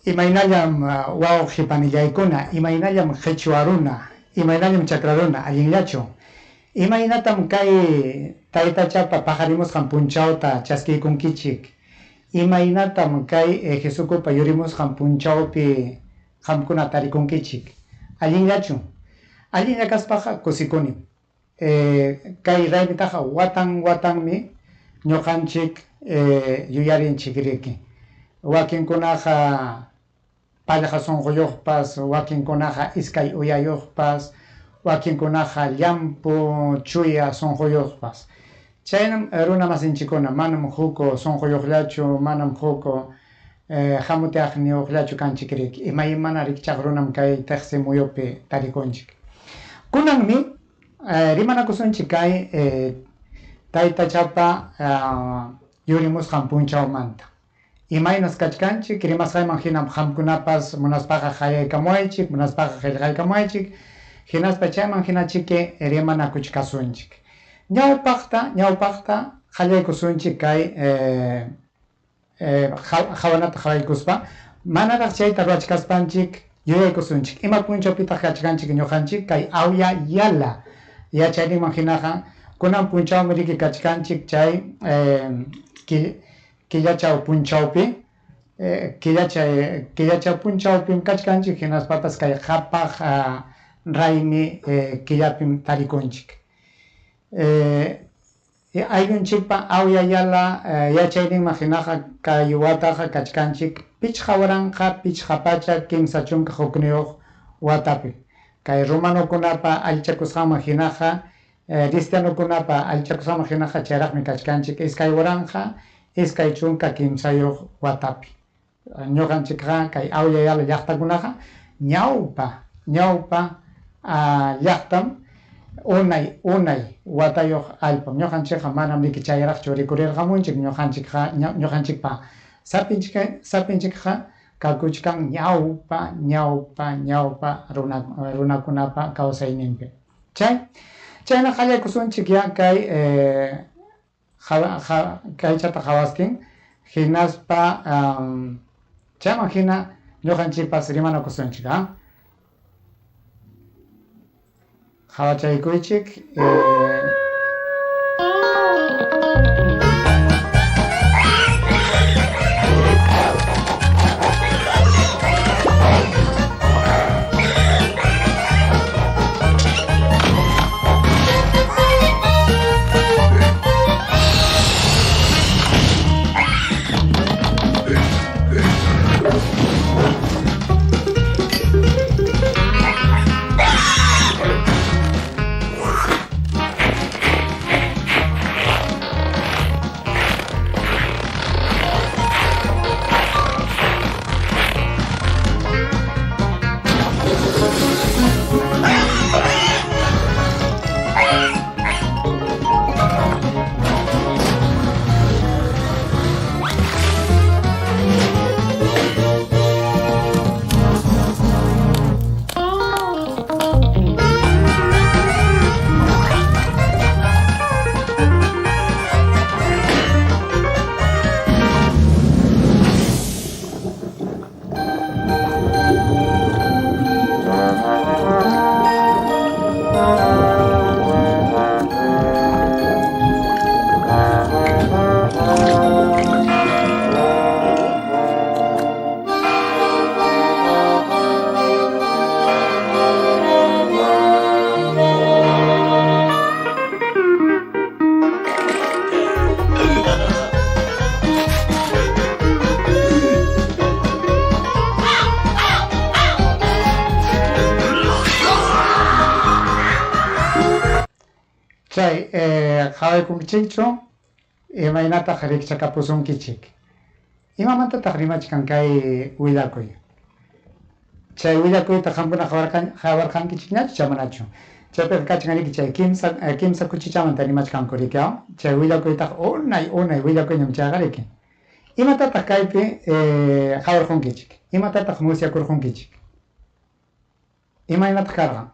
Imaynallam wawaq hipanillaykuna, imaynallam qhichwaruna, imaynallam chakraruna allinllachu. Imaynatam kay taytachapa paqarimusqan punchawta chaskiykunkichik. Imaynatam kay Jesukupa yurimusqan punchawpi qamkuna tarikunkichik. Allinllachu. Allinlla kaspaqa kusikuni. Kay raymitaqa watanmi ñuqanchik yuyarinchik riki. Wakinkunaqa pallaqa sunquyuqpas, wakinkunaqa iskay uyayuqpas, wakinkunaqa llampu chuya sunquyuqpas. Chaynam runa masinchikuna manam huko sunquyuqllachu, manam huko hamutiaqniyuqllachu kanchik riki. Imaymana rikchaq runam kay tiqsi muyupi tarikunchik. Kunanmi rimanakusunchik kay taytachapa yurimusqan punchawmanta. Imaynas kachkanchik, rimasqayman hinam qamkunapas munaspaqa hayaykamuaychik, munaspaqa qillqaykamuaychik, hinaspa chayman hinachiki rimanakuchkasunchik. Ñawpaqta qallaykusunchik kay hawanata qhawaykuspa, manaraq chayta ruachkaspanchik yuyaykusunchik. Ima punchawpitaq kachkanchik ñuqanchik kay awya yala yachayninman hinaqa kunan punchawmi riki kachkanchik chay killachaw punchawpi killachaw punchawpim kachkanchik hinaspapas kay qhapaq raymi killapim tarikunchik. Ayllunchikpa awya yala yachayninman hinaqa kay wataqa kachkanchik pichqa waranqa pichqa pacha kimsa chunka hukniyuq watapi. Kay romanukunapa allichakusqanman hinaqa cristianukunapa allichakusqanman hinaqa chayraqmi kachkanchik iskay waranqa iskay chunka kimsayuq watapi. Ñuqanchikqa kay awya yala llaqtakunaqa ñawpa llaqtam unay watayuq allpam. Ñuqanchikqa manam riki chayraqchu rikurirqamunchik, ñuqanchikpa sapinchikqa kakuchkan ñawpa runakunapa kawsayninpi. Chayna qallaykusunchik ya kay kaychata qhawastin hinaspa chayman hina ñuqanchikpas rimanakusunchik qhawachaykuychik chay qhawaykunkichikchu imaynataq rikchakapusunkichik. Imamantataq rimachkan kay willakuy. Chay willakuyta qamkuna qawarqankichik ñachu chamanachu. Chaypiqa kachkanriki chay kimsa kuchichamanta rimachkanku riki chay willakuytaqa unay willakuñam chayqa riki. Imatataq kaypi qawarqunkichik, imatataq musyakurqunkichik. Imaynataq karqan.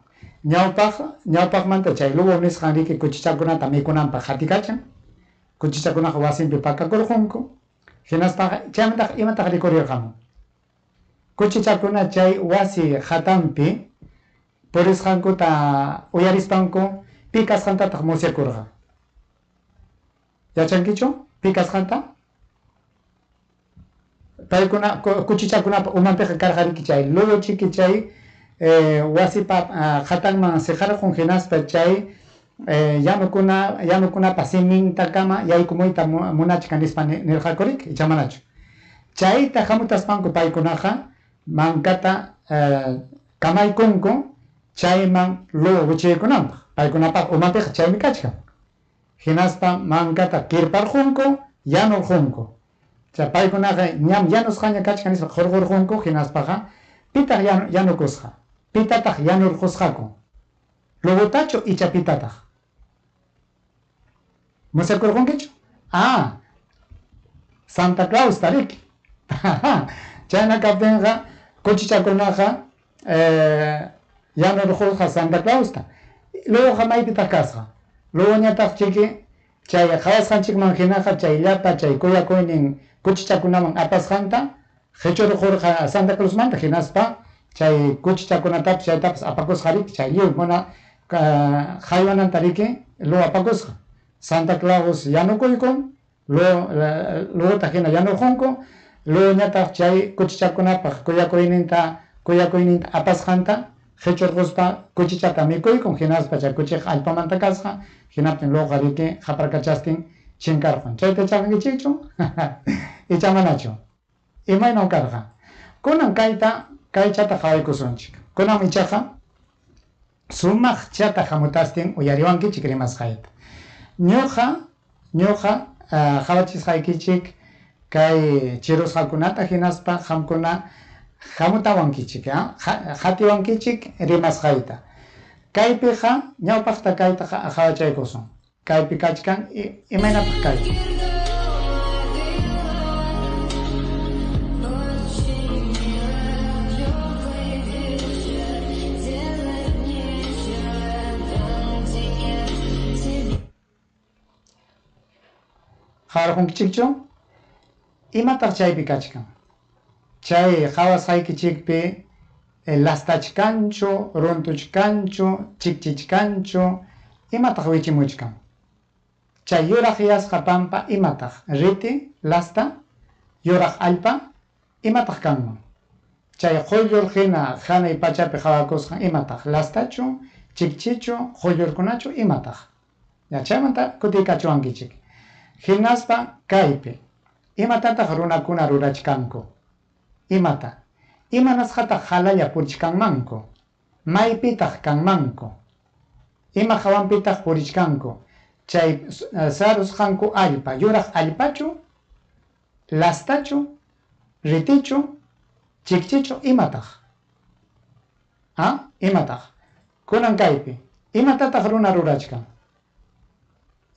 Ñawpaqmanta chay lubu nisqan riki kuchichakunata mikunanpaq qatikachan, kuchichakunaqa wasinpi pakakurqunku, hinaspaqa chaymantaqa imataq rikurirqamun. kuchichakuna chay wasi hatampi purisqankuta uyarispanku pi kasqantataq musyakurqa. Yachankichu pi kasqanta? Paykuna kuchichakunapa umanpiqa karqariki chay luluchiki chay wasipa hatanman siqarqun hinaspa chay yanukunapa simintakama yaykumuyta munachkan nispa nirqakurik ichamanachu. Chayta hamutaspanku paykunaqa mankata kamaykunku chayman lulu wichaykunanpaq paykunapaq umanpiqa chaymi kachkan. Hinaspa mankata kirparqunku yanurqunku. Paykunaqa ñam yanusqaña kachkan nispa hurqurqunku hinaspaqa pitaq yanukusqa, pitataq yanurqusqaku, lulutachu icha pitataq. Musyakurqunkichu? Santa Claus tarik. Chayna kaptinqa kuchichakunaqa yanurqusqa Santa Clausta. Luego maypitaq kasqa. Luego ñataq chiki chay qhawasqanchikman hinaqa chay llapa chay kuyakuynin kuchichakunaman apasqanta qhichurqurqa Santa Clausmanta hinaspa chay kuchichakunatapas chaytapas apakusqarik chay lliwkuna haywanaanta riki luego apakusqa. Santa Claus yanukuykun luego hina yanurqunku luego ñataq chay kuchichakunapaq kuyakuyninta apasqanta qhichurquspa kuchichata mikuykun hinaspa chay kuchiqa allpamanta kasqa hinaptin luego riki haparkachastin chinkarqun. Chayta chakankichikchu ichamanachu. Imaynaw karqa. Kunan kaychata qhawaykusunchik. Kunan ichaqa sumaq chata hamutastin uyariwankichik rimasqayta. Ñuqa qhawachisqaykichik kay chirusqakunata hinaspa qamkuna hamutawankichik, hatiwankichik rimasqayta. Kaypiqa ñawpaqta kayta qhawachaykusun. Kaypi kachkan imaynapaq kaychu. Qhawarqunkichikchu? Imataq chaypi kachkan? Chay qhawasqaykichikpi lastachkanchu, runtuchkanchu, chikchichkanchu, imataq wichimuchkan. Chay yuraq yasqa pampa imataq riti, lasta, yuraq allpa, imataq kanman. Chay qullur hina hanay pachapi hawakusqan imataq lastachu, chikchichu, qullurkunachu imataq. Chaymanta kutiykachiwankichik. Hinaspa kaypi imatataq runakuna rurachkanku. Imata imanasqataq halalla purichkanmanku, maypitaq kanmanku, ima hawanpitaq purichkanku. Chay sarusqanku allpa, yuraq allpachu, lastachu, ritichu, chikchichu imataq. Imataq. Kunan kaypi imatataq runa rurachkan.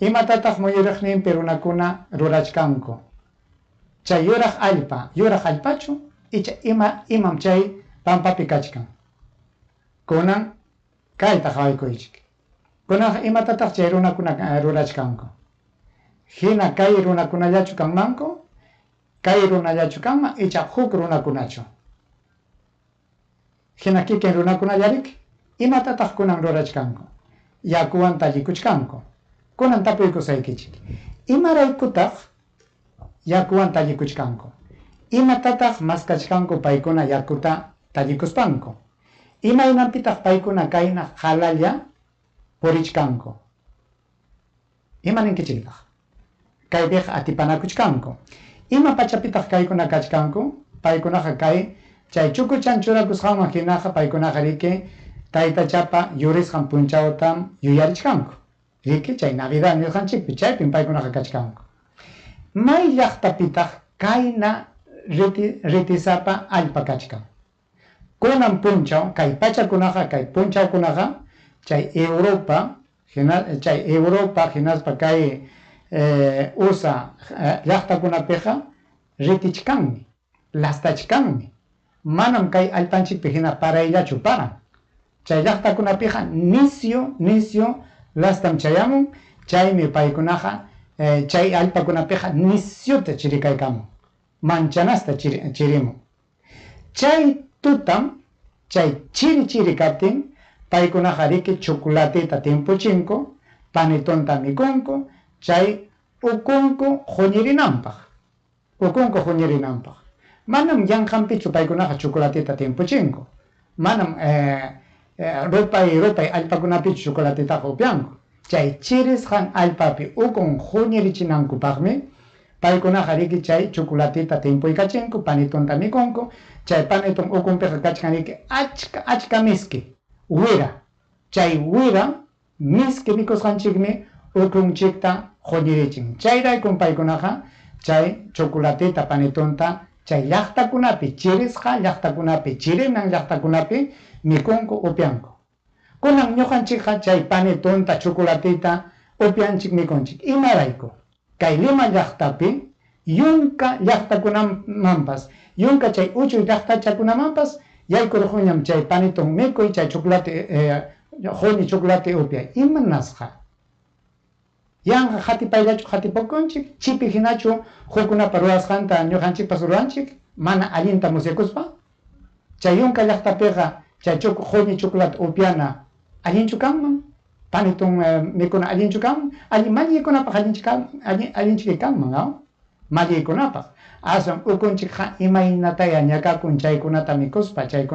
Imatataq muyuriqninpi runakuna rurachkanku. Chay yuraq allpa, yuraq allpachu, icha imam chay pampapi kachkan. Kunan kayta hawaykuychik. Kunan imatataq chay runakuna rurachkanku. Hina kay runakunallachu kanmanku, kay runallachu kanman, icha huk runakunachu. Hina kikin runakunallarik, imatataq kunan rurachkanku. Yakuwan tallikuchkanku. Kunan tapuykusaykichik. Imaraykutaq yakuwan tallikuchkanku. Imatataq maskachkanku paykuna yakuta tallikuspanku. Imaynanpitaq paykuna kayna halalla purichkanku. Imaninkichiktaq. Kaypiqa atipanakuchkanku. Ima pachapitaq kaykuna kachkanku, paykunaqa kay chay chukuchan churakusqanman hinaqa paykunaqa riki taytachapa yurisqan punchawtam yuyarichkanku. Riki chay Navidad nirqanchikpi chaypin paykunaqa kachkanku. May llaqtapitaq kayna ritisapa allpa kachkan. Kunan punchaw, kay pachakunaqa, kay punchawkunaqa, chay Europa hinaspa kay USA llaqtakunapiqa ritichkanmi, lastachkanmi. Manam kay allpanchikpi hina parayllachu paran. Chay llaqtakunapiqa nisyu lastam chayamun, chaymi paykunaqa chay allpakunapiqa nisyuta chirikaykamun, manchanasta chirimun. chay tutam chay chiri kaptin paykunaqa riki chocolateta timpuchinku panetonta mikunku chay ukunku huñirinanpaq manam llanqanpichu paykunaqa chocolateta timpuchinku manam rupay allpakunapichu chocolatetaqa upianku chay chirisqan allpapi ukun huñirichinankuPaqmi paykunaqa riki chay chocolateta timpuykachinku panetonta mikunku chay paneton ukunpiqa kachkan riki achka miski wira chay wira miski mikusqanchikmi ukunchikta huñirichin chayraykun paykunaqa chay chocolateta panetonta chay llaqtakunapi chirisqa llaqtakunapi chirinan llaqtakunapi mikunku upianku kunan ñuqanchikqa chay panetonta chocolateta upianchik mikunchik imarayku kay Lima llaqtapi yunka llaqtakunamanpas yunka chay uchuy llaqtachakunamanpas yaykurquñam chay paneton mikuy chay chocolate huñi chocolate upiay imanasqa yanqa qatipayllachu qatipukunchik chipi hinachu hukunapa ruwasqanta ñuqanchikpas ruranchik mana allinta musyakuspa chay yunka llaqtapiqa chay huñi chocolate upiana allinchu kanman paneton mikuna allinchu kanman mallikunapaq allinchik kanman mallikunapaq aswan ukunchikqa imaynataya ñakakun chaykunata mikuspa chay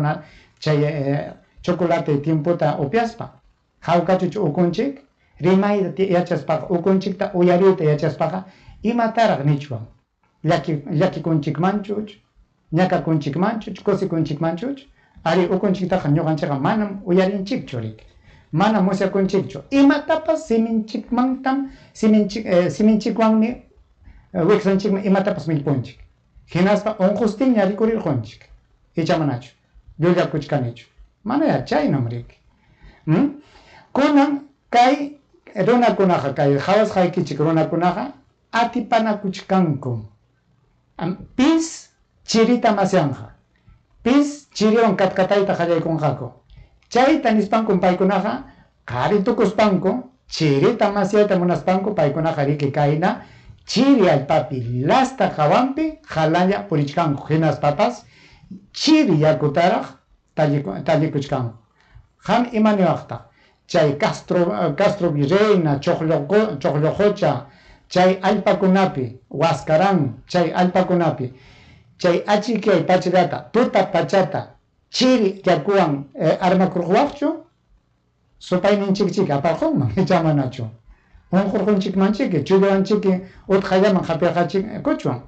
chocolate timputa upiaspa hawkachuchu ukunchik rimayta yachaspaqa ukunchikta uyariyta yachaspaqa imataraq nichwan llakikunchikmanchuch ñakakunchikmanchuch kusikunchikmanchuch ari ukunchiktaqa ñuqanchikqa manam uyarinchikchu riki manam musyakunchikchu imatapas siminchikwanmi wiksanchikmi imatapas millpunchik hinaspa unqustinña rikurirqunchik ichamanachu llullakuchkanichu manaya chaynam riki kunan kay runakunaqa kay hawasqaykichik runakunaqa atipanakuchkanku pis chirita masyanqa pis chiriwan katkatayta qallaykunqaku chayta nispanku paykunaqa qhari tukuspanku chirita masyayta munaspanku paykunaqa riki kayna chiri allpapi lasta hawanpi halalla purichkanku hinaspapas chiri yakutaraq tallikuchkanku qam imaniwaqtaq chay Castro Virreyna Choqlloqocha chay allpakunapi Huascarán chay allpakunapi chay achikay pachata tuta pachata chiri yakuwan armakurqwaqchu supayninchikchik aparqunman ichamanachu unqurqunchikmanchiki chulluwanchiki utqallaman hapirqachik kuchwan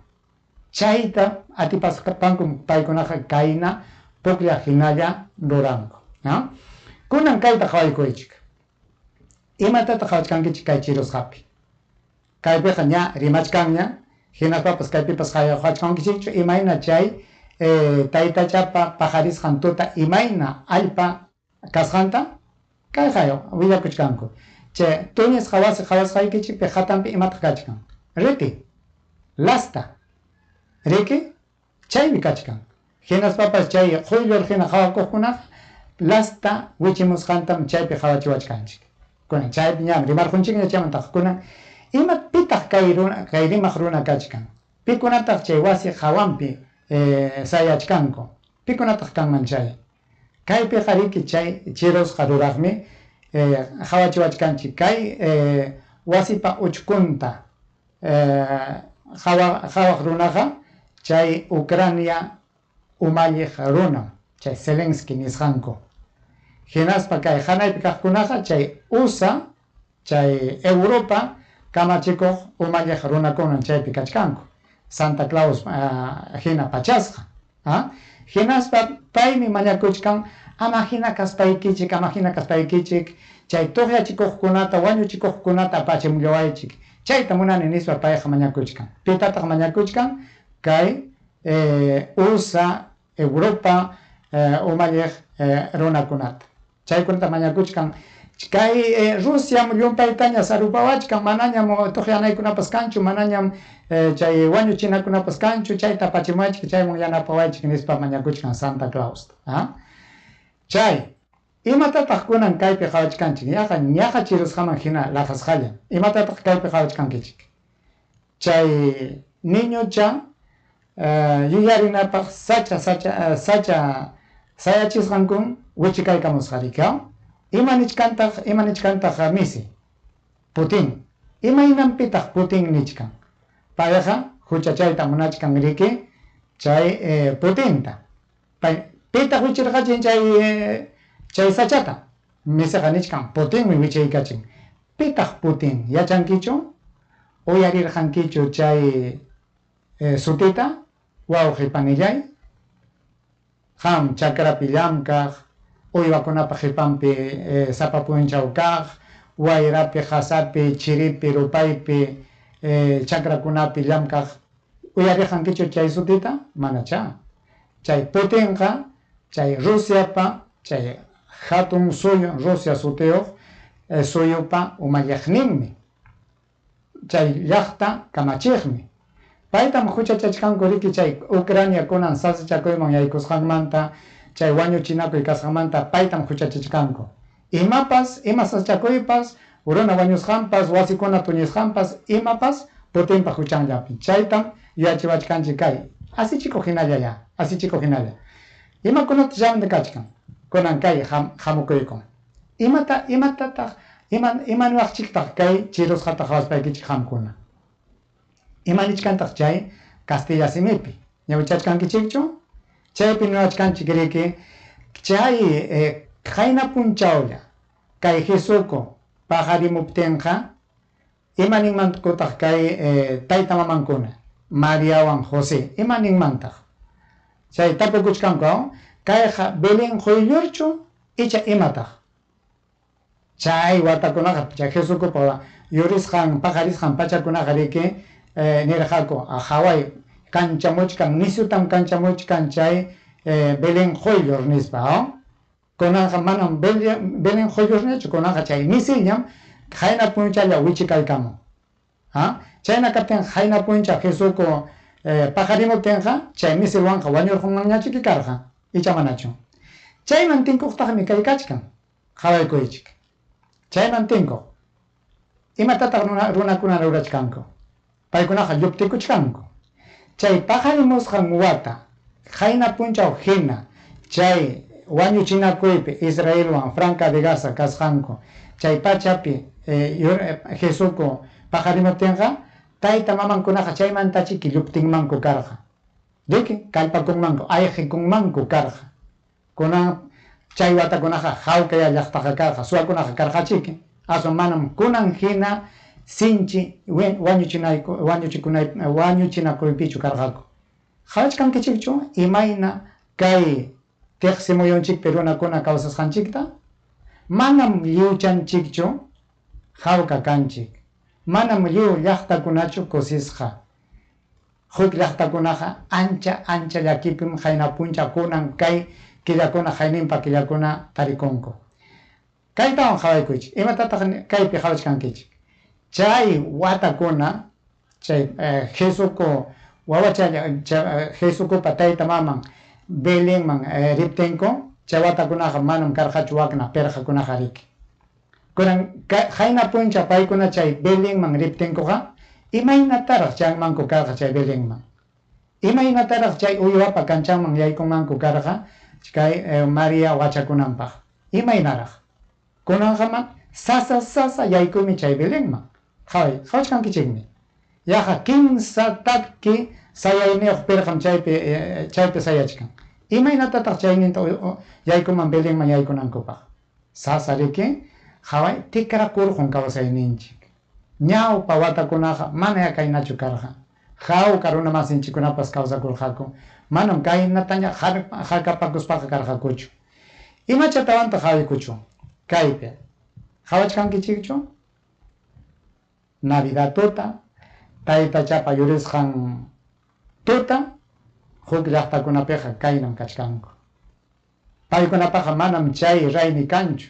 chayta atipasqapanku paykunaqa kayna puklla hinalla ruranku kunan kayta qawaykuychik imatata qawachkankichik kay chirusqapi kaypiqa ña rimachkanña hinaspapas kaypipas qawachkankichikchu imayna chay taytachapa pajarisqan tuta imayna allpa kasqanta kayqa willakuchkanku chay tuñis qawasqaykichikpi hatanpi imataq kachkan riki lasta riki chaymi kachkan hinaspapas chay quyllur hina qawakuqkunaqa lasta wichimusqantam chaypi qawachiwachkanchik kunan chaypi ñam rimarqunchikña chaymantaqa kunan ima pitaq kay rimaq runa kachkan pikunataq chay wasi hawanpi sayachkanku pikunataq kanman chay kaypiqa riki chay chirusqa ruraqmi hawachiwachkanchik kay wasipa uchkunta hawaq runaqa chay Ucrania umalliq runa chay Zelensky nisqanku hinaspa kay hanaypi kaqkunaqa chay USA chay Europa kamachikuq umalliq runakunan chaypi kachkanku Santa Claus hina pachasqa hinaspa paymi mañakuchkan ama hina kaspaykichik chay tuqyachikuqkunata wañuchikuqkunata apachimulluwaychik chayta munani nispa payqa mañakuchkan pitataq mañakuchkan kay USA Europa umalliq runakunata chaykunata mañakuchkan kay Rusia llumpaytaña sarupawachkan manañam tuqyanaykunapas kanchu manañam chay wañuchinakunapas kanchu chayta apachimuwaychik chayman yanapawaychik nispa mañakuchkan Santa Claus chay imatataq kunan kaypi qhawachkanchik ñaqa chirusqaman hina laqasqalla imatataq kaypi qhawachkankichik chay niñucha yuyarinapaq sacha sayachisqankun wichikaykamusqarika imanichkantaq misi Putin imaynanpitaq Putin nichkan payqa huchachayta munachkan riki chay Putinta pitaq wichirqachin chay sachata misiqa nichkan Putinmi wichaykachin pitaq Putin yachankichu uyarirqankichu chay sutita wawqi panillay qam chakrapi llamkaq uywakunapa qipanpi sapa punchaw kaq wayrapi qasapi chiripi rupaypi chakrakunapi llamkaq uyarirqankichu chay sutita manacha chay Putinqa chay Rusiapa chay hatun suyu Rusia sutiyuq suyupa umayaqninmi chay llaqta kamachiqmi paytam huchachachkanku riki chay Ucrania kunan sasachakuyman yaykusqanmanta chay wañuchinakuy kasqanmanta paytam huchachachkanku imapas ima sasachakuypas runa wañusqanpas wasikuna tuñisqanpas imapas Putinpa huchanllapi chaytam yachiwachkanchik kay asichikuq hinalla imakunata llamanta kachkan kunan kay hamukuykun imanuaqchiktaq kay chirusqata qhawaspaykichik hamkuna imanichkantaq chay Castilla simipi ñawichachkankichikchu chaypi niwachkanchik riki chay qayna punchawlla kay Jesuco pajarimuptinqa imaninmantakutaq kay tayta mamankuna Mariawan José imaninmantaq chay tapukuchkanku kayqa Belén quyllurchu icha imataq chay watakunaqa chay Jesucopa yurisqan pajarisqan pachakunaqa riki nirqaku Haway kanchamuchkan nisutam kanchamuchkan chay Belén quyllur nispa kunanqa manam Belén quyllur nichu kunanqa chay nisillam qayna punchalla wichikaykamun chayna kaptin qayna puncha Jesuco pajarimuptinqa chay misilwanqa wañurqunmanñachiki karqa icha manachu chayman tinkuqtaqmi kaykachkan qawaykuychik chayman tinkuq imatataq runakuna rurachkanku paykunaqa lluptikuchkanku chay pajarimusqan wata qayna punchaw hina chay wañuchinakuypi Israelwan Franca de Gaza kasqanku chay pachapi Jesuco pajarimuptinqa tayta mamankunaqa chaymantachiki lluptinmanku karqa riki kallpakunmanku ayqikunmanku karqa kunan chay watakunaqa hawkaya llaqtaqa karqa suwakunaqa karqachiki asun manam kunan hina sinchi wañuchinakuypichu karqaku qhawachkankichikchu imayna kay tiqsi muyunchikpi runakuna kawsasqanchikta manam lliwchanchikchu hawka kanchik manam lliw llaqtakunachu kusisqa huk llaqtakunaqa ancha llakipim qayna puncha kunan kay killakuna qayninpa killakuna tarikunku kaytawan qawaykuychik imatataq kaypi qhawachkankichik chay watakuna chay Jesuco wawachalla Jesucopa tayta maman Belénman riptinku chay watakunaqa manam karqachu wakna perqakunaqa riki kunan qayna puncha paykuna chay Belénman riptinkuqa imaynataraq chanmanku karqa chay Belénman imaynataraq chay uywapa kanchanman yaykunmanku karqa kay María wachakunanpaq imaynaraq kunanqaman sasa yaykumi chay Belénman qhawachkankichikmi yaqa kimsa takki sayayniyuq pirqam chaypi sayachkan imaynatataq chayninta yaykuman Belénman yaykunankupaq sasa riki qhaway tikrakurqun kawsayninchik ñawpa watakunaqa mana yakaynachu karqa hawka runa masinchikunapas kawsakurqaku manam kaynataña harkapakuspaqa karqakuchu imachatawanta qhawaykuchu kaypi qhawachkankichikchu Navidad tuta taytachapa yurisqan tuta huk llaqtakunapiqa kaynam kachkanku paykunapaqa manam chay raymi kanchu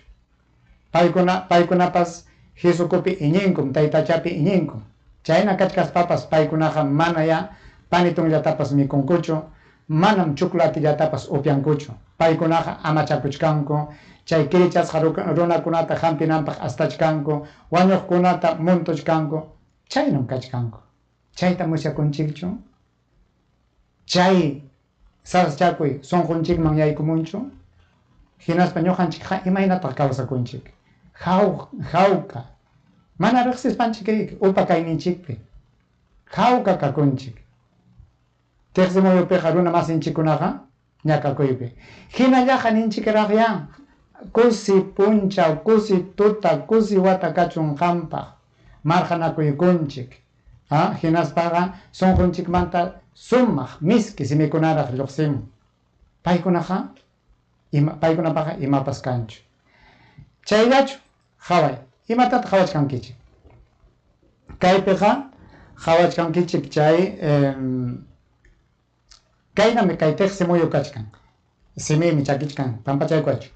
paykunapas Jesucopi iñinkum taytachapi iñinkum chayna kachkaspapas paykunaqa manaya panitunllatapas mikunkuchu manam chocolatillatapas upyankuchu paykunaqa amachakuchkanku chay kirichasqa runakunata hampinanpaq astachkanku wañuqkunata muntuchkanku chaynam kachkanku chayta musyakunchikchu chay sarchakuy sonqunchikman yaykumunchu hinaspa ñuqanchikqa imaynataq kawsakunchik jawka mana riqsispanchik upa kayninchikpi jawka kakunchik tiqsimuyupiqa runa masinchikkunaqa ñakakuypi hinallaqa ninchikraq ya kusi punchaw kusi tuta kusi wata kachun qampaq marqanakuykunchik hinaspaqa sunqunchikmanta sumaq miski simikunaraq lluqsimun paykunapaqa imapas kanchu chayllachu qhaway imatataq qhawachkankichik kaypiqa qhawachkankichik chay kaynami kay tiqsimuyu kachkan simimi chakichkan pampachaykuachu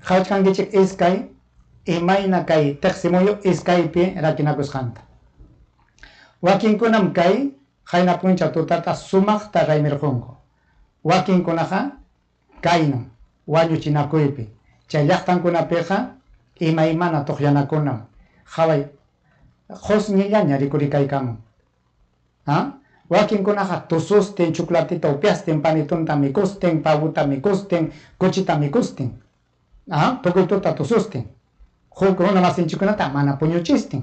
qhawachkankichik iskay imayna kay tiqsimuyu iskaypi rakinakusqanta wakinkunam kay qayna puncha tutata sumaqta raymirqunku wakinkunaqa kaynam wañuchinakuypi chay llaqtankunapiqa imaymana tuqyanakunam qhaway qusñillaña rikurikaykamun wakinkunaqa tusustin chuclatita upiastin panitunta mikustin pawuta mikustin kuchita mikustin tukuy tuta tusustin huk runa masinchikkunata mana puñuchistin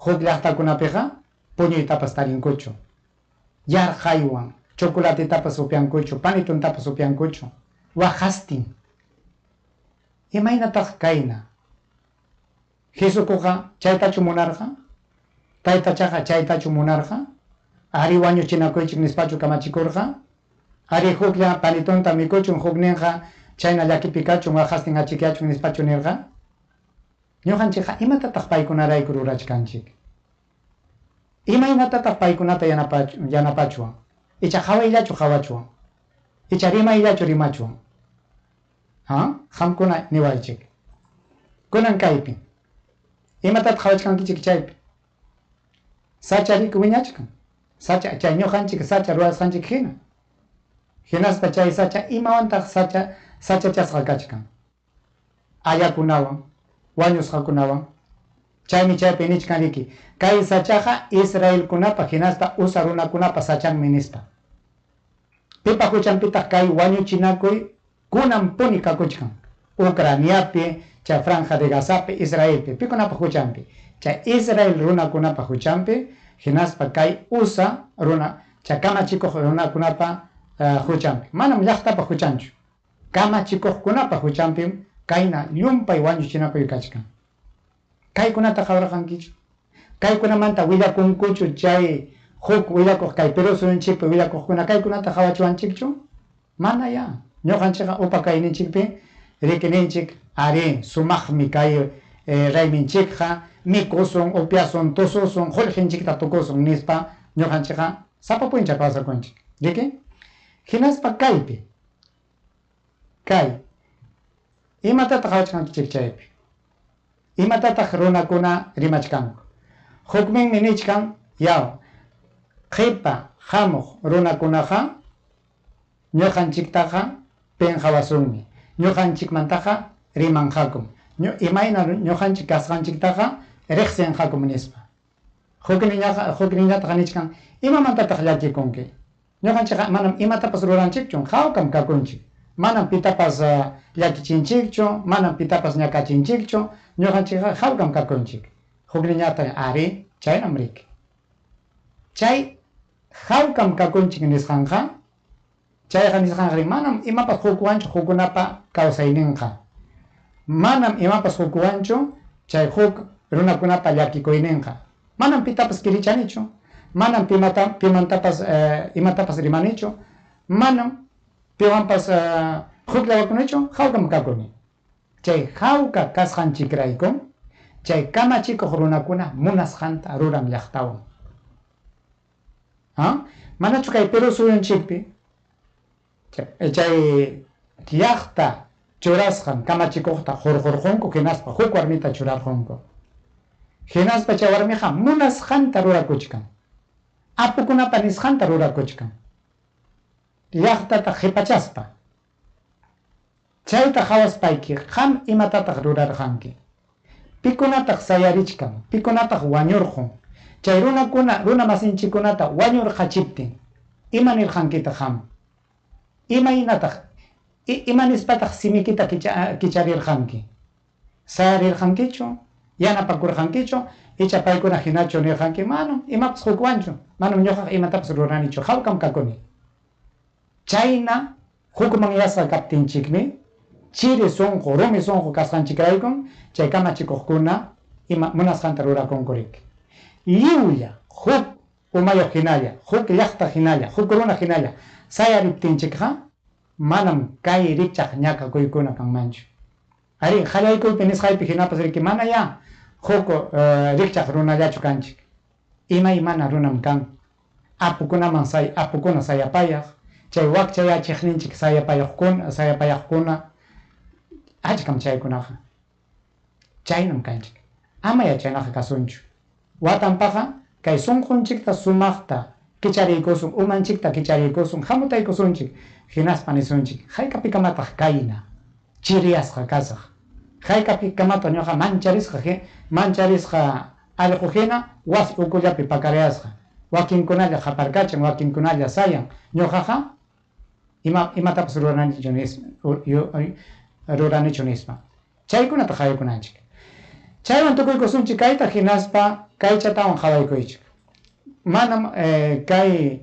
huk llaqtakunapiqa puñuytapas tarinkuchu yarqaywan chocolatitapas upiankuchu panituntapas upiankuchu waqastin imaynataq kayna Jesukuqa chaytachu munarqa taytachaqa chaytachu munarqa ari wañuchinakuychik nispachu kamachikurqa ari huklla panitunta mikuchun hukninqa chayna llakipi kachun waqastin achikyachun nispachu nirqa ñuqanchikqa imatataq paykunarayku rurachkanchik imaynatataq paykunata yanapachuwan icha qhawayllachu qhawachuwan icha rimayllachu rimachuwan qamkuna niwaychik kunan kaypi imatataq qhawachkankichik chaypi sacha riku wiñachkan sacha chay ñuqanchik sacha rurasqanchik hina hinaspa chay sacha imawantaq sachachasqa kachkan ayakunawan wañusqakunawan chaymi chaypi nichkan riki kay sachaqa Israelkunapa hinaspa usa runakunapa sachanmi nispa pipa huchanpitaq kay wañuchinakuy kunan puni kakuchkan Ucraniapi chay Franja de Gazapi Israelpi pikunapa huchanpi chay Israel runakunapa huchanpi hinaspa kay usa runa chay kamachikuq runakunapa huchanpi manam llaqtapa huchanchu kamachikuqkunapa huchanpi kayna llumpay wañuchinakuy kachkan kaykunata qhawraqankichu kaykunamanta willakunkuchu chay huk willakuq kay Perú suyunchikpi willakuqkuna kaykunata qhawachuanchikchu mana ya ñuqanchikqa upa kayninchikpi rikininchik ari sumaqmi kay rayminchikqa mikusun upiasun tususun qullqinchikta tukusun nispa ñuqanchikqa sapapuncha kawsakunchik riki hinaspa kaypi kay imatataq qhawachkankichik chaypi imatataq runakuna rimachkanku hukminmi nichkan yaw qipa hamuq runakunaqa ñuqanchiktaqa penqawasunmi ñuqanchikmantaqa rimanqakum imayna ñuqanchik kasqanchiktaqa riqsinqakum nispa hukniñataqa nichkan imamantataq llakikunki ñuqanchikqa manam imatapas ruranchikchu hawkam kakunchik manam pitapas llakichinchikchu manam pitapas ñakachinchikchu ñuqanchikqa hawkam kakunchik hukniñata ari chaynam riki chay hawkam kakunchik nisqanqa chayqa nisqanqa manam imapas hukwanchu hukunapa kawsayninqa manam imapas hukwanchu chay huk runakunapa llakikuyninqa manam pitapas kirichanichu manam pimantapas imatapas rimanichu manam piwanpas hukllawakunachu hawkam kakuni chay hawka kasqanchikrayku chay kamachikuq runakuna munasqanta ruran llaqtawan manachu kay Perú suyunchikpi chay llaqta churasqan kamachikuqta hurqurqunku hinaspa huk warmita churarqunku hinaspa chay warmiqa munasqanta rurakuchkan apukunapa nisqanta rurakuchkan llaqtata qhipachaspa chayta hawaspayki qam imatataq rurarqanki pikunataq sayarichkan pikunataq wañurqun Chay runa masinchikunata wañurqachiptin imanirqankita qam. Imanispataj simikita kicharirqanki. Sayarirqankichu, yanapakurqankichu, icha paykuna hinachu nirqanki, manam imapas hukwanchu, manam ñuqaq imatapas ruranichu, hawkam kakuni. Chayna hukman yasqa kaptinchikmi, chiri sunqu, rumi sunqu kasqanchikraykum, chay kamachikuqkuna ima munasqanta rurakunkurik. Liwlla, huk umayuq hinalla, huk llaqta hinalla, huk runa hinalla, sayariptinchikqa, manam kay rikchaq ñakakuykuna kanmanchu. Ari qallaykuypi nisqaypi hinapas riki mana ya huk rikchaq runallachu kanchik. Imaymana runam kan. Apukuna sayapayaq, chay wakchayachiqninchik sayapayaqkuna achkam chaykunaqa. Chaynam kanchik. Ama yachaynaqa kasunchu. Watanpaqa kay sunqunchikta sumaqta kichariykusun, umanchikta kichariykusun, hamutaykusunchik, hinaspa nisunchik, hayk'apikamata kayna, chiriyasqa kasaq. Hayk'apikamata ñuqa mancharisqa allqu hina wasi ukullapi pakariyasqa. Wakinkunalla qaparkachan, wakinkunalla sayan, ñuqaqa imatapas ruranichu nispa. Chaykunata qaykunanchik. Chaywan tukuykusunchik kayta hinaspa kaychatawan qawaykuychik. Manam kay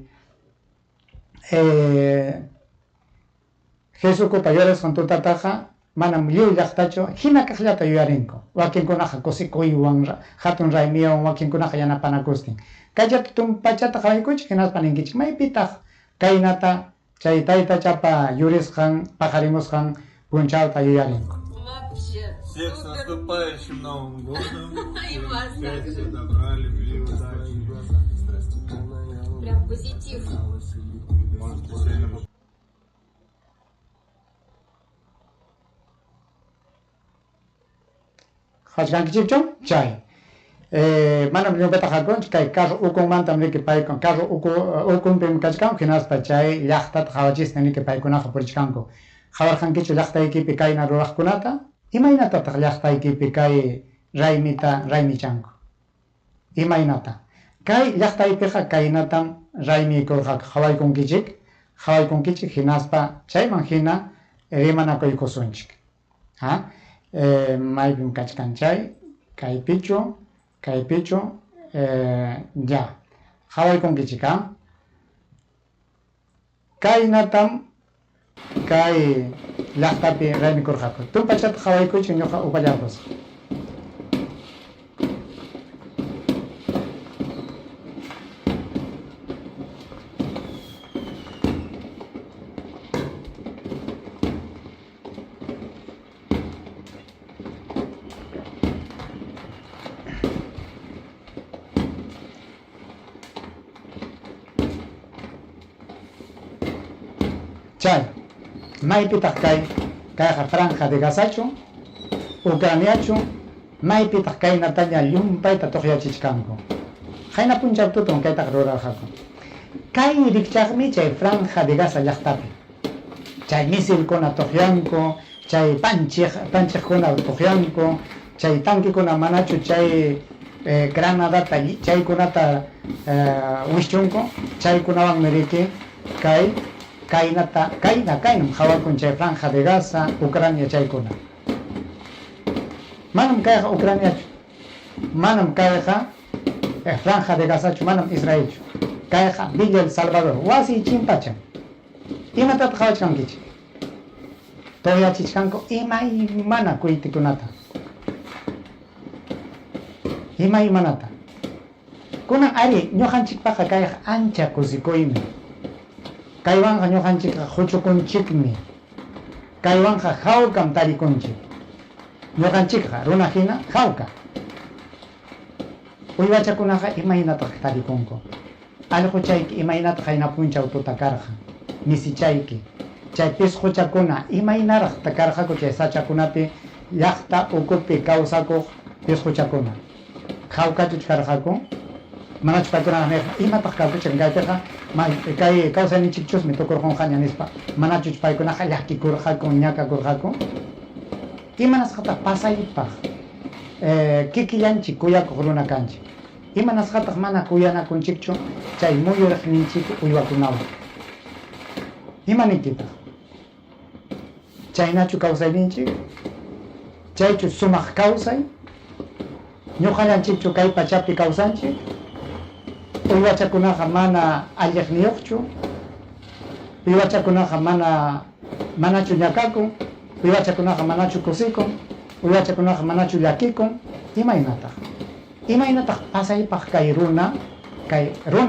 Jesukuta yuyarisqan tutataqa manam lliw llaqtachu hina kaqllata yuyarinku. Wakinkunaqa kusikuywan, hatun raymiwan, wakinkunaqa yanapanakustin. Kaychata tumpachata qawaykuychik hinaspa ninkichik, maypitaq kaynata chay tayta chapa yurisqan, paqarimusqan punchawta yuyarinku. Всех с наступающим Новым годом! Счастья, добра, любви, удачи! Прям позитив. Можете сильно Hachkankichikchu chay. Manam ñuqataqa hakun kay carro ukunmanta niki paykun, carro ukunpim kachkan hinaspa chay llaqtata qhawachistin niki paykunaqa purichkanku. Qhawarqankichu llaqtaykipi kayna ruraqkunata, imaynatataq llaqtaykipi kay raymichanku. Imaynata. Kay llaqtaypiqa kaynatam raymiykurqaqa qhawaykunkichik hinaspa chayman hina rimanakuykusunchik. Maypim kachkan chay, kaypichu, ya. Qhawaykunkichik, kaynatam kay llaqtapi raymikurqaku. Tumpachata qhawaykuychik ñuqa upallapus. Chay, maypitaq kayqa franja de Gazachu, Ucraniachu, maypitaq kaynataña llumpayta tuqyachichkanku. Qayna punchaw tutun kaytaq rurarqaku. Kay rikchaqmi chay franja de Gaza llaqtapi. Chay misilkuna tuqyanku, chay panchiqkuna tuqyanku, chay tanquikuna manachu chay granadata chaykunata wishchunku, chaykunawanmi riki kaynam qhawakun chay franja de Gaza, Ucrania chaykuna. Manam kayqa Ucraniachu, manam kayqa franja de Gazachu, manam Israelchu. Kayqa Villa El Salvador, wasi chimpachan. Imatata qhawachkankichik. Toyachichkanku imaymana kuytikunata. Imaymanata. Kunan ari ñuqanchikpaqa kayqa ancha kusikuymi. Kaywanqa ñuqanchikqa huchukunchikmi. Kaywanqa hawkam tarikunchik. Ñuqanchikqa runa hina hawka. Uywachakunaqa imaynataq tarikunku. Allquchayki imaynataq hayna punchaw tutakarqa. Misichayki. Chay pisquchakuna imaynaraq takarqaku chay sachakunapi llaqta ukupi kawsakuq pisquchakuna. Hawkachuch karqaku. Manachu paykunaqa imataq kawkuchik kaypiqa kay kawsayninchikchusmi tukurqunqa nispa manachuch paykunaqa llakkikurqaku ñakakurqaku imanasqataq pasaypaq kikillanchik kuyakuq runa kanchik Imanasqataq mana kuyanakunchikchu chay muyuriqninchik uywakunawan. Imanikitaq? Chaynachu kawsayninchik? Chaychu sumaq kawsay? Ñuqallanchikchu kay pachapi kawsanchik? Uywachakunaqa mana alliqniyuqchu? Uywachakunaqa manachu ñakakun? Uywachakunaqa manachu kusikun? Uywachakunaqa manachu llakikun? Imaynataq pasaypaq kay runa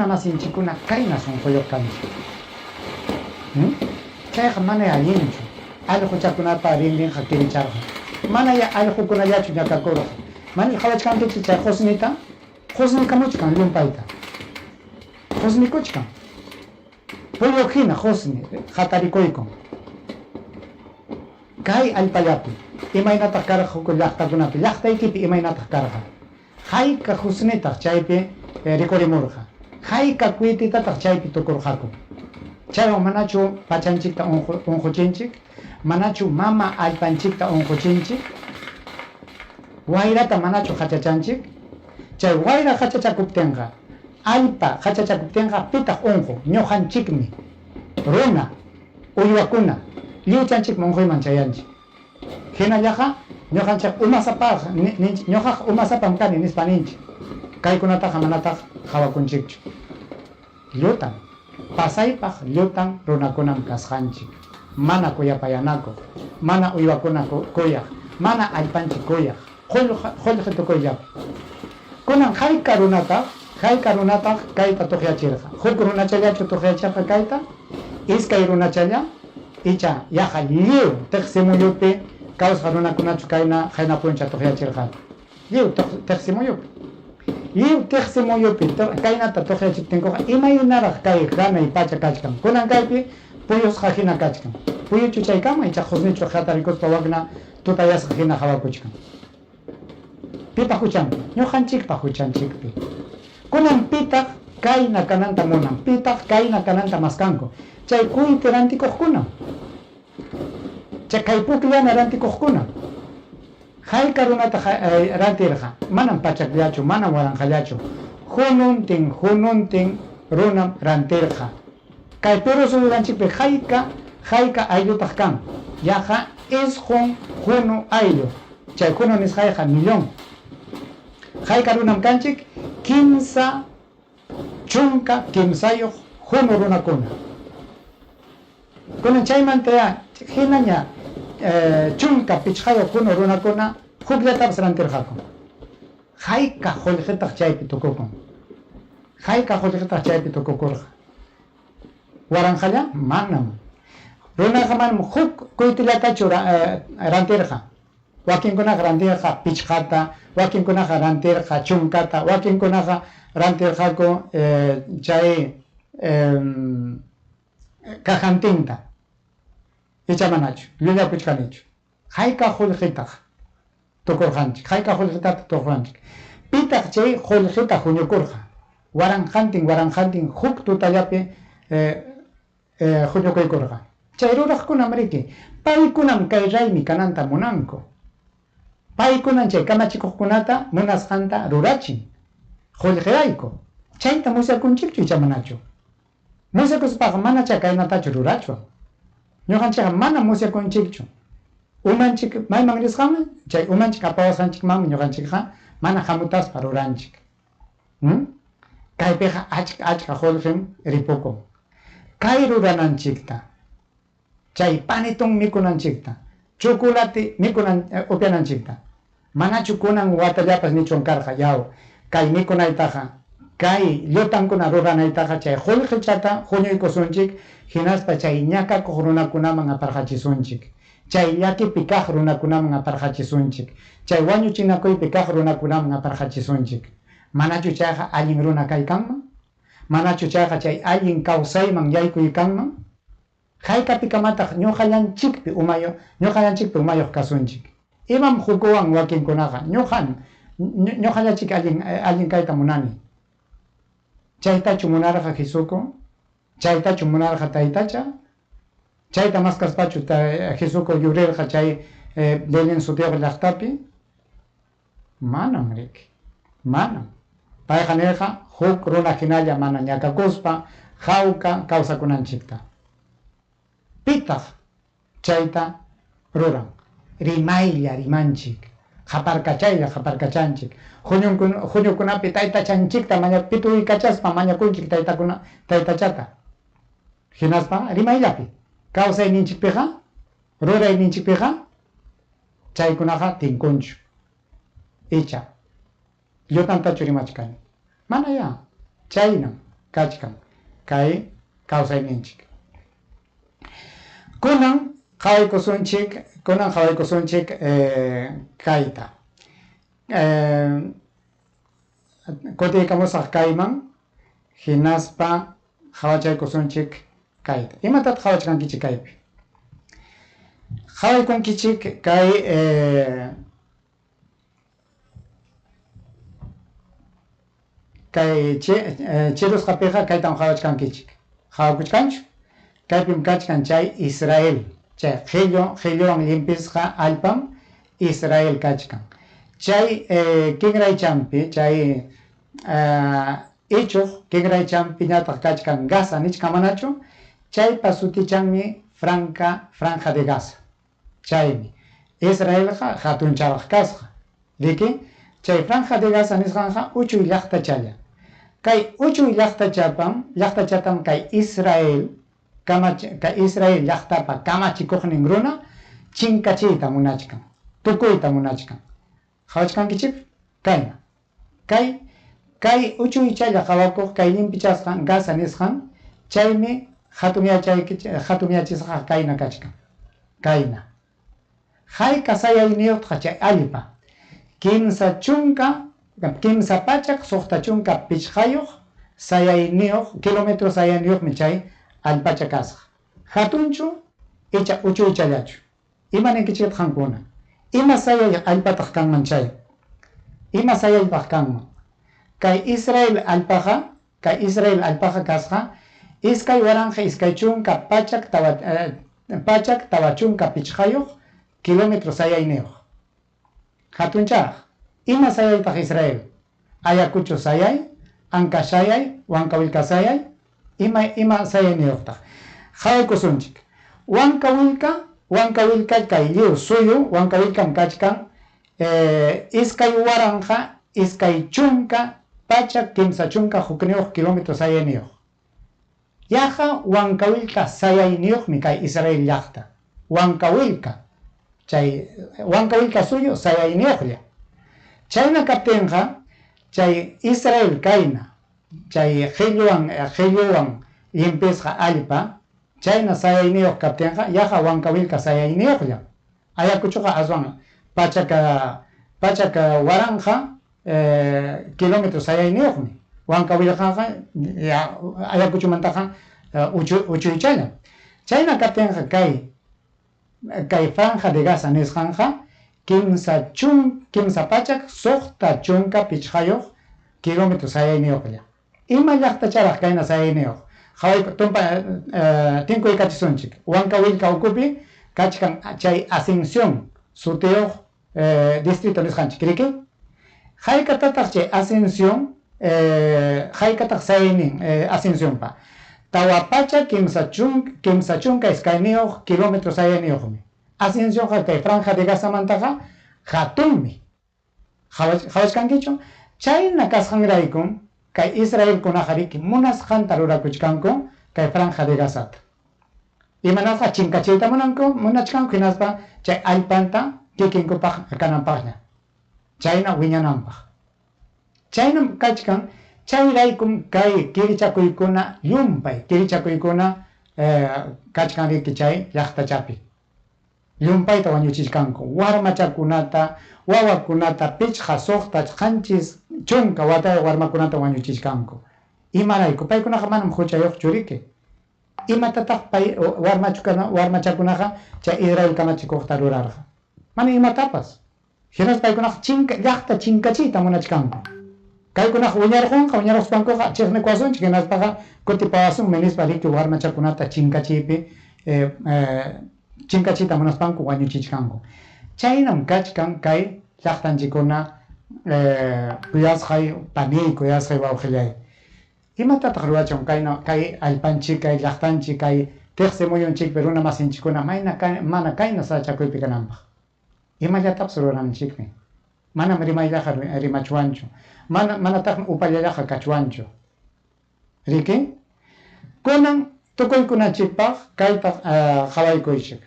masinchikuna kayna sunquyuq kanchik. Chayqa mana allinchu. Allquchakunata rinrinqa kiricharqa. Mana ya allqukunallachu ñakakurqa. Mana qhawachkankichik chay qusnita, qusnikamuchkan llumpayta. Qusnikuchkan. Puyuq hina qusni qatarikuykun. Kay allpallapi imaynataq karqa huk llaqtakunapi, llaqtaykipi imaynataq karqa. Hayka qusnitaq chaypi rikurimurqa. Hayka kuytitataq chaypi tukurqaku. Chaywan manachu pachanchikta unquchinchik, manachu mama allpanchikta unquchinchik, wayrata manachu hachachanchik. Chay wayra hachachakuptinqa, allpa hachachakuptinqa pitaq unqu, ñuqanchikmi, runa, uywakuna, lliwchanchikmi unquyman chayanchik. Hinallaqa ñuqanchik umasapaq, ñuqaq umasapam kani nispa ninchik. Kaykunataqa manataq hawakunchikchu. Llutan, pasaypaq llutan runakunam kasqanchik. Mana kuyapayanakuq, mana uywakuna kuyaq, mana allpanchik kuyaq, qullqi tukuyllapi. Kunan hayka runataq kayta tuqyachirqa. Huk runachallachu tuqyachirqa kayta, iskay runachalla, icha yaqa lliw tiqsimuyupi kawsaq runakunachu hayna puncha tuqyachirqa. Lliw tiqsimuyupi. Lliw tiqsimuyupi kaynata tuqyachiptinkuqa imaynaraq kay hanay pacha kachkan. Kunan kaypi puyusqa hina kachkan. Puyuchu chaykama icha qusnichu hatarikuspa waqna tutayasqa hina hawakuchkan. Pipa huchanpi, ñuqanchikpa huchanchikpi. Kunan pitaq kayna kananta munan, pitaq kayna kananta maskanku. Chay kuyti rantikuqkuna. Chay kay pukllana rantikuqkuna. Hayka runata rantirqa, manam pachaklachu, manam waranqallachu. Hununtin runam rantirqa. Kay Perú Sudanchikpi hayka ayllutaq kan. Yaqa isqun hunu ayllu. Chay hunu nisqayqa millón. Hayka runam kanchik kimsa chunka kimsayuq hunu runakuna. Kunan chaymanta hinaña chunka pichqayuq hunu runakuna hukllatapas rantirqaku. Hayka qullqitaq chaypi tukukun. Hayka qullqitaq chaypi tukukurqa. Waranqalla manam. Runaqa manam huk kuytillatachu rantirqa. Wakinkunaqa rantirqa pichqata, wakinkunaqa rantirqa chunkata, wakinkunaqa rantirqaku chay kajantinta. Icha manachu, llullakuchkanichu. Hayka qullqitaq tukurqanchik, hayka qullqitata tukurqanchik. Pitaq chay qullqita huñukurqa. Waranqantin huk tutallapi huñukuykurqa. Chay ruraqkunam riki, paykunam kay raymi kananta munanku. Paykunan chay kamachikuqkunata munasqanta rurachin. Qullqirayku. Chayta musyakunchikchu icha manachu. Musyakuspaqa mana chay kaynatachu rurachwan. Ñuqanchikqa mana musyakunchikchu. Umanchik mayman risqami, chay umanchik apawasqanchikmanmi ñuqanchikqa mana hamutaspa ruranchik. Kaypiqa achka qullqim ripukun. Kay rurananchikta, chay panitun mikunanchikta, chocolate upyananchikta, manachu kunan watallapas nichun karqa yaw, kay mikunaytaqa, kay llutankuna ruranaytaqa chay qullqichata huñuykusunchik, hinaspa chay ñakakuq runakunaman aparqachisunchik, chay llakipi kaq runakunaman aparqachisunchik, chay wañuchinakuypi kaq runakunaman aparqachisunchik. Manachu chayqa allin runa kaykanman? Manachu chayqa chay allin kawsayman yaykuykanman? Haykapi kamataq ñuqallanchikpi umayuq kasunchik. Imam hukuwan wakinkunaqa ñuqallanchik allin kayta munani. Chaytachu munarqa Jesuku, chaytachu munarqa taytacha, chayta maskaspachu Jesuku yurirqa chay Belén sutiaq llaqtapi. Manam riki, manam. payqa nirqa huk runa hinalla mana ñakakuspa hawka kawsakunanchikta. Pitaq chayta ruran, rimaylla rimanchik, haparkachanchik, huñukunapi taytachanchikta pituykachaspa mañakunchik taytachata. Hinaspa rimayllapi, kawsayninchikpiqa, rurayninchikpiqa, chaykunaqa tinkunchu. Icha, llutantachu rimachkani. Mana ya, chaynam kachkan, kay kawsayninchik. Kunan qhawaykusunchik kayta. Kutiykamusaq kayman, hinaspa qhawachaykusunchik kayta. Imatataq qhawachkankichik kaypi. Qhawaykunkichik kay chirusqapiqa kaytan qhawachkankichik. Qhawakuchkanchu? Kaypim kachkan chay Israel, chay qhilluwan llimpisqa allpam Israel kachkan. Chay kinraychanpi, chay ichuq kinraychanpi ñataq kachkan Gaza nichka manachu, chaypa sutichanmi Franja de Gaza. Chaymi Israelqa hatuncharaq kasqa. Riki, chay Franja de Gaza nisqanqa uchuy llaqtachalla. Kay uchuy llaqtachatam kay Israel llaqtapa kamachikuqnin runa chinkachiyta munachkan, tukuyta munachkan. Qhawachkankichik kayna. Kay uchuychalla qawakuq kay llimpichasqan Gaza nisqan, chaymi hatumyachisqa kayna kachkan. Kayna. Hayka sayayniyuqqa chay allpa. Kimsa pachak suqta chunka pichqayuq sayayniyuq, kilómetro sayayniyuqmi chay allpacha kasqa. Hatunchu, icha uchuychallachu. Ima ninkichikta qankuna. Ima sayay allpataq kanman chay. Ima sayaypaq kanman. Kay Israel allpaqa kasqa, iskay waranja iskay chunka pachak tawa chunka pichqayuq, kilómetro sayayniyuq. Hatunchaq, ima sayaytaq Israel? Ayacucho sayay, Anka sayay, Huancavelica sayay, ima sayayniyuqtaq. Qhawaykusunchik. Huancavelica kay lliw suyu, Huancavelica kachkan, iskay waranja, iskay chunka, pachak kimsa chunka hukniyuq kilómetro sayayniyuq. Yaqa Huancavelica sayayniyuqmi kay Israel llaqta. Huancavelica suyu sayayniyuqlla. Chayna kaptinqa, chay Israel kayna, chay qhilluwan llimpisqa allpa, chayna sayayniyuq kaptinqa, yaqa Huancavelica sayayniyuqlla. Ayacuchuqa aswan pachaka waranja, kilómetro sayayniyuqmi. Huancavelicaqa Ayacuchumantaqa uchuychalla. Chayna kaptinqa kay Franja de Gaza nisqanqa, kimsa pachak suqta chunka pichqayuq kilómetro sayayniyuqlla. Ima llaqtacharaq kayna sayayniyuq. Tinkuykachisunchik. Huancavelica ukupi kachkan chay Ascensión sutiyuq distrito nisqanchik riki. Haykatataq chay Ascensión, haykataq sayaynin Ascensiónpa. Tawa pacha kimsa chunka iskayniyuq kilómetro sayayniyuqmi. Ascensiónqa kay Franja de Gaza mantaqa hatunmi. Qhawachkankichu? Chayna kasqanraykum kay Israel kunaqa riki munasqanta rurakuchkanku kay Franja de Gazata. Imanasqa chinkachiyta munachkanku hinaspa chay allpanta kikinkupaq kananpaqña. Chayna wiñananpaq. Chaynam kachkan, chayraykum kay kirichakuykuna llumpay, kachkan riki chay llaqtachapi. Llumpayta wañuchishkanku, warmachakunata, wawakunata, pichqa suqta qanchis chunka watay warmakunata wañuchishkanku. Imarayku, paykunaqa manam huchayuqchu riki. Imatataq pay warmachakunaqa chay Israel kamachikuqta rurarqa. Mana imatapas. Hinas paykunaqa llaqta chinkachiyta munachkanku. Kaykunaqa wiñaruspankuqa chiqnikuwasunchik hinaspaqa kutipawasunmi nispa riki warmachakunata chinkachiyta munaspanku wañuchichkanku. Chaynam kachkan kay llaqtanchikuna kuyas hay pani kuyas hay bauxilay imata taqruachon kay alpanchik kay llaqtanchik kay tiqsi muyunchik pero una masinchikuna mana kayna sachakuypi kananpaq imallataq sururanchikmi manam rimayllaqa rimachuanchu manataq upallallaqa kachwanchu riki kunan tukuykunachikpaq kayta qawaykuychik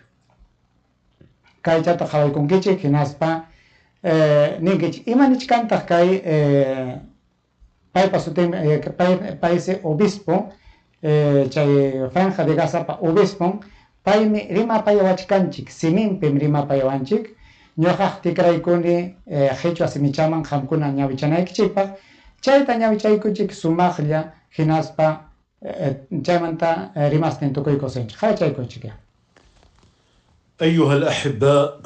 kaychata qawaykunkichik hinaspa ninkichik imanichkantaq kay paypa sutin paysi obispo chay Franja de Gazapa obispo paymi rimapayawachkanchik siminpim rimapayawanchik ñuqaq tikraykuni qhichwa simichaman qamkuna ñawichanaykichikpaq chayta ñawichaykuchik sumaqlla hinaspa chaymanta rimastin tukuykusinchik qaychaykunchik. أيها الأحباء،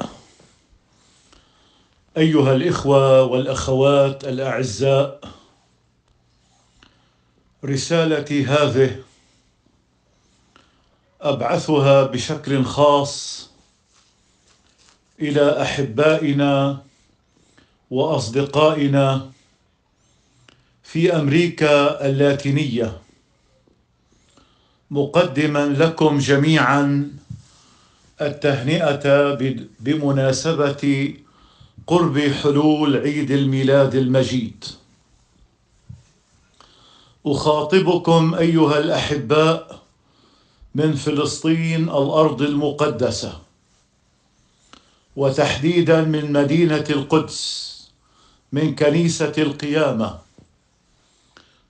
أيها الإخوة والأخوات الأعزاء، رسالتي هذه أبعثها بشكل خاص إلى أحبائنا وأصدقائنا في أمريكا اللاتينية، مقدما لكم جميعا التهنئة بمناسبة قرب حلول عيد الميلاد المجيد. أخاطبكم أيها الأحباء من فلسطين الأرض المقدسة، وتحديدا من مدينة القدس، من كنيسة القيامة،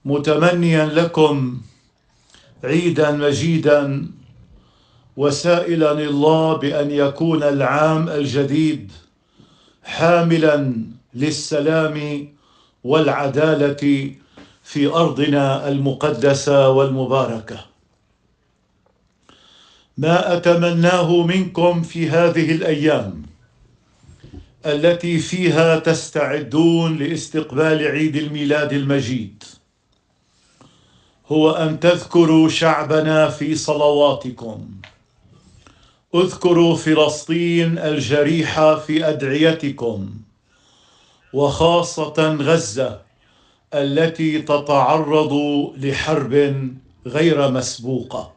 متمنيا لكم عيدا مجيدا، وسائلا الله بأن يكون العام الجديد حاملا للسلام والعدالة في أرضنا المقدسة والمباركة. ما أتمناه منكم في هذه الأيام التي فيها تستعدون لاستقبال عيد الميلاد المجيد هو أن تذكروا شعبنا في صلواتكم، اذكروا فلسطين الجريحة في أدعيتكم، وخاصة غزة التي تتعرض لحرب غير مسبوقة.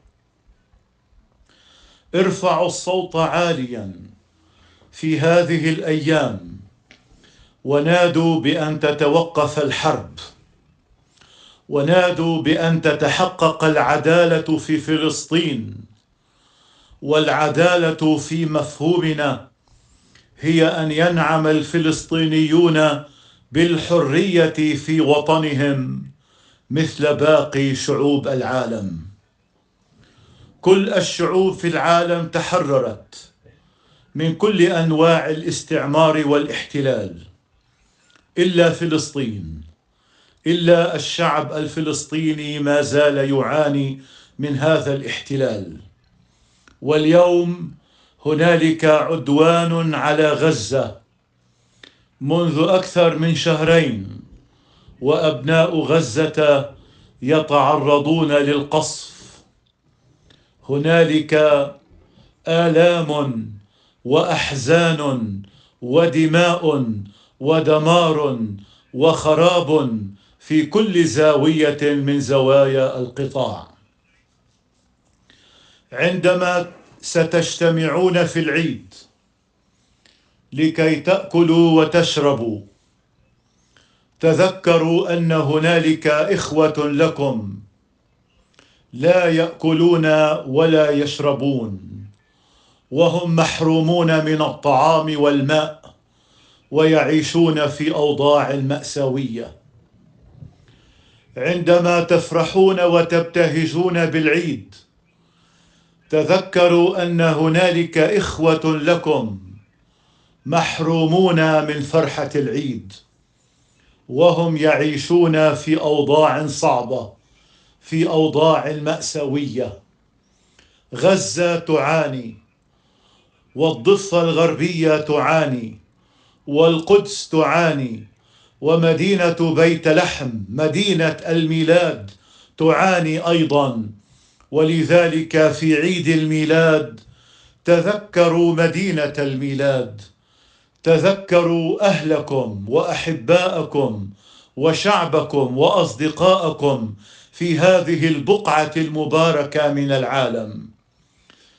ارفعوا الصوت عاليا في هذه الأيام ونادوا بأن تتوقف الحرب، ونادوا بأن تتحقق العدالة في فلسطين. والعدالة في مفهومنا هي أن ينعم الفلسطينيون بالحرية في وطنهم مثل باقي شعوب العالم. كل الشعوب في العالم تحررت من كل أنواع الاستعمار والاحتلال إلا فلسطين، إلا الشعب الفلسطيني ما زال يعاني من هذا الاحتلال. واليوم هنالك عدوان على غزة منذ أكثر من شهرين، وأبناء غزة يتعرضون للقصف. هنالك آلام وأحزان ودماء ودمار وخراب في كل زاوية من زوايا القطاع. عندما ستجتمعون في العيد لكي تأكلوا وتشربوا، تذكروا أن هنالك إخوة لكم لا يأكلون ولا يشربون، وهم محرومون من الطعام والماء، ويعيشون في أوضاع مأساوية. عندما تفرحون وتبتهجون بالعيد، تذكروا أن هنالك إخوة لكم محرومون من فرحة العيد، وهم يعيشون في أوضاع صعبة، في أوضاع مأساوية. غزة تعاني، والضفة الغربية تعاني، والقدس تعاني، ومدينة بيت لحم مدينة الميلاد تعاني أيضا. ولذلك في عيد الميلاد تذكروا مدينة الميلاد، تذكروا أهلكم وأحباءكم وشعبكم وأصدقاءكم في هذه البقعة المباركة من العالم.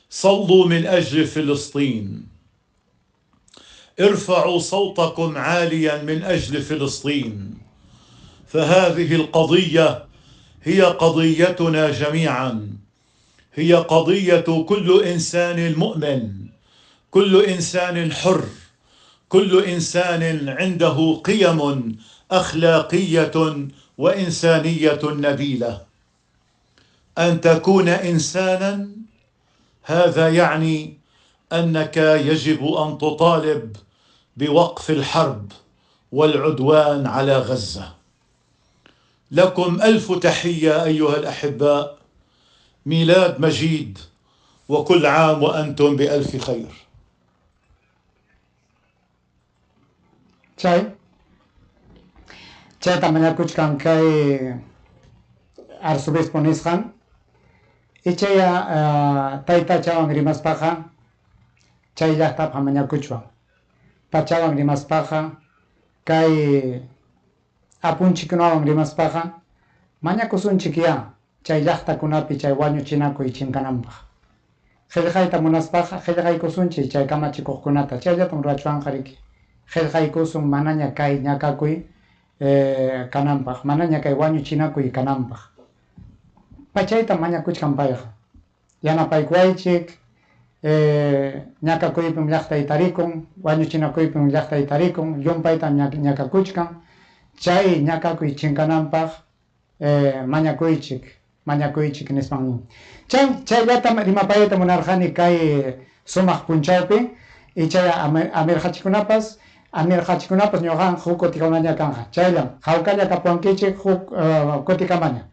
صلوا من أجل فلسطين، ارفعوا صوتكم عاليا من أجل فلسطين، فهذه القضية هي قضيتنا جميعا، هي قضية كل إنسان مؤمن، كل إنسان حر، كل إنسان عنده قيم أخلاقية وإنسانية نبيلة. أن تكون إنسانا هذا يعني أنك يجب أن تطالب بوقف الحرب والعدوان على غزة. لكم ألف تحية أيها الأحباء، ميلاد مجيد، وكل عام وأنتم بألف خير. Chay también kuchkan kay arzobispo nisqan ichaya tayta chawan rimaspaqa chay llaqtapa mañakuchwan pachawan rimaspaqa kay apunchikunawan rimaspaqa mañakusunchik ya chay llaqtakunapi chay wañuchinakuy chinkananpaq qillqayta munaspaqa qillqaykusunchik chay kamachikuqkunata chayllatam ruachwanqa riki qillqaykusun manaña kay ñakakuy kananpaq manaña kay wañuchinakuy kananpaq pachayta mañakuchkan payqa yanapaykuwaychik ñakakuypim llaqtay tarikun wañuchinakuypim llaqtay tarikun llumpayta ñakakuchkan chay ñakakuy chinkananpaq mañakuychik nispan chayllata rimapayta munarqani kay sumaq punchawpi y chay amirqachikunapas ñuqan huk kutikamaña kanja chayllam hawkalla kapuankichik huk kutikamaña.